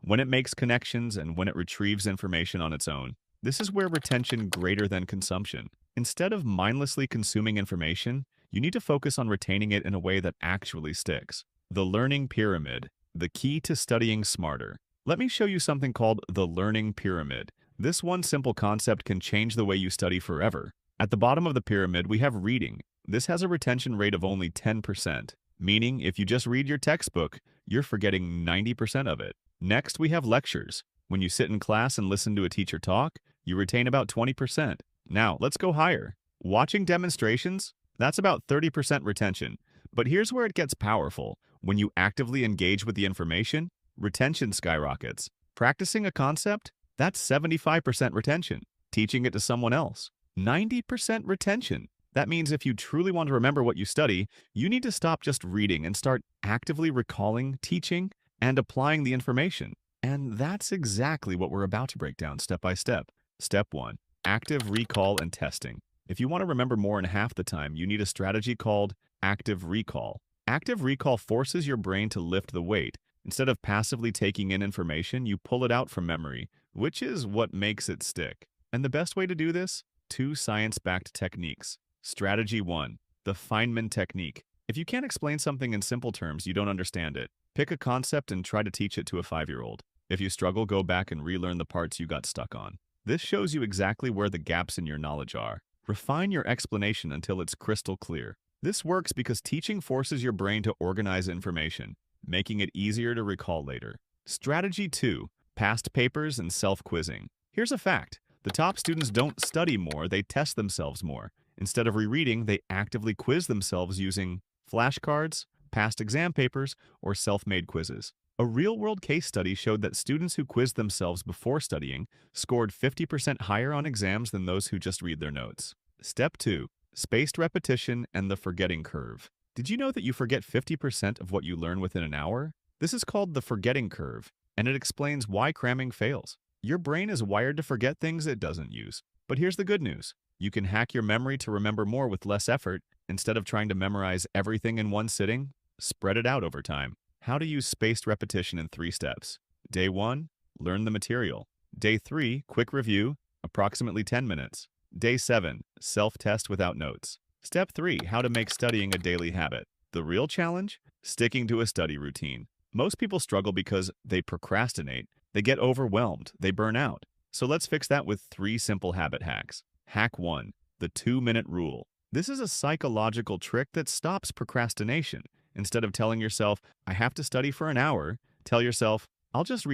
when it makes connections, and when it retrieves information on its own. This is where retention greater than consumption. Instead of mindlessly consuming information, you need to focus on retaining it in a way that actually sticks. The learning pyramid, the key to studying smarter. Let me show you something called the learning pyramid. This one simple concept can change the way you study forever. At the bottom of the pyramid, we have reading. This has a retention rate of only 10%, meaning if you just read your textbook, you're forgetting 90% of it. Next, we have lectures. When you sit in class and listen to a teacher talk, you retain about 20%. Now, let's go higher. Watching demonstrations, that's about 30% retention. But here's where it gets powerful. When you actively engage with the information, retention skyrockets. Practicing a concept, that's 75% retention. Teaching it to someone else, 90% retention. That means if you truly want to remember what you study, you need to stop just reading and start actively recalling, teaching, and applying the information. And that's exactly what we're about to break down step by step. Step 1. Active recall and testing. If you want to remember more in half the time, you need a strategy called active recall. Active recall forces your brain to lift the weight. Instead of passively taking in information, you pull it out from memory, which is what makes it stick. And the best way to do this? 2 science-backed techniques. Strategy 1. The Feynman technique. If you can't explain something in simple terms, you don't understand it. Pick a concept and try to teach it to a 5-year-old. If you struggle, go back and relearn the parts you got stuck on. This shows you exactly where the gaps in your knowledge are. Refine your explanation until it's crystal clear. This works because teaching forces your brain to organize information, making it easier to recall later. Strategy 2. Past papers and self-quizzing. Here's a fact. The top students don't study more, they test themselves more. Instead of rereading, they actively quiz themselves using flashcards, past exam papers, or self-made quizzes. A real-world case study showed that students who quizzed themselves before studying scored 50% higher on exams than those who just read their notes. Step 2. Spaced repetition and the forgetting curve. Did you know that you forget 50% of what you learn within an hour? This is called the forgetting curve, and it explains why cramming fails. Your brain is wired to forget things it doesn't use. But here's the good news. You can hack your memory to remember more with less effort. Instead of trying to memorize everything in one sitting, spread it out over time. How to use spaced repetition in 3 steps. Day 1, learn the material. Day 3, quick review, approximately 10 minutes. Day 7, self-test without notes. Step 3, how to make studying a daily habit. The real challenge? Sticking to a study routine. Most people struggle because they procrastinate, they get overwhelmed, they burn out. So let's fix that with 3 simple habit hacks. Hack 1, the 2-minute rule. This is a psychological trick that stops procrastination. Instead of telling yourself, I have to study for an hour, tell yourself, I'll just read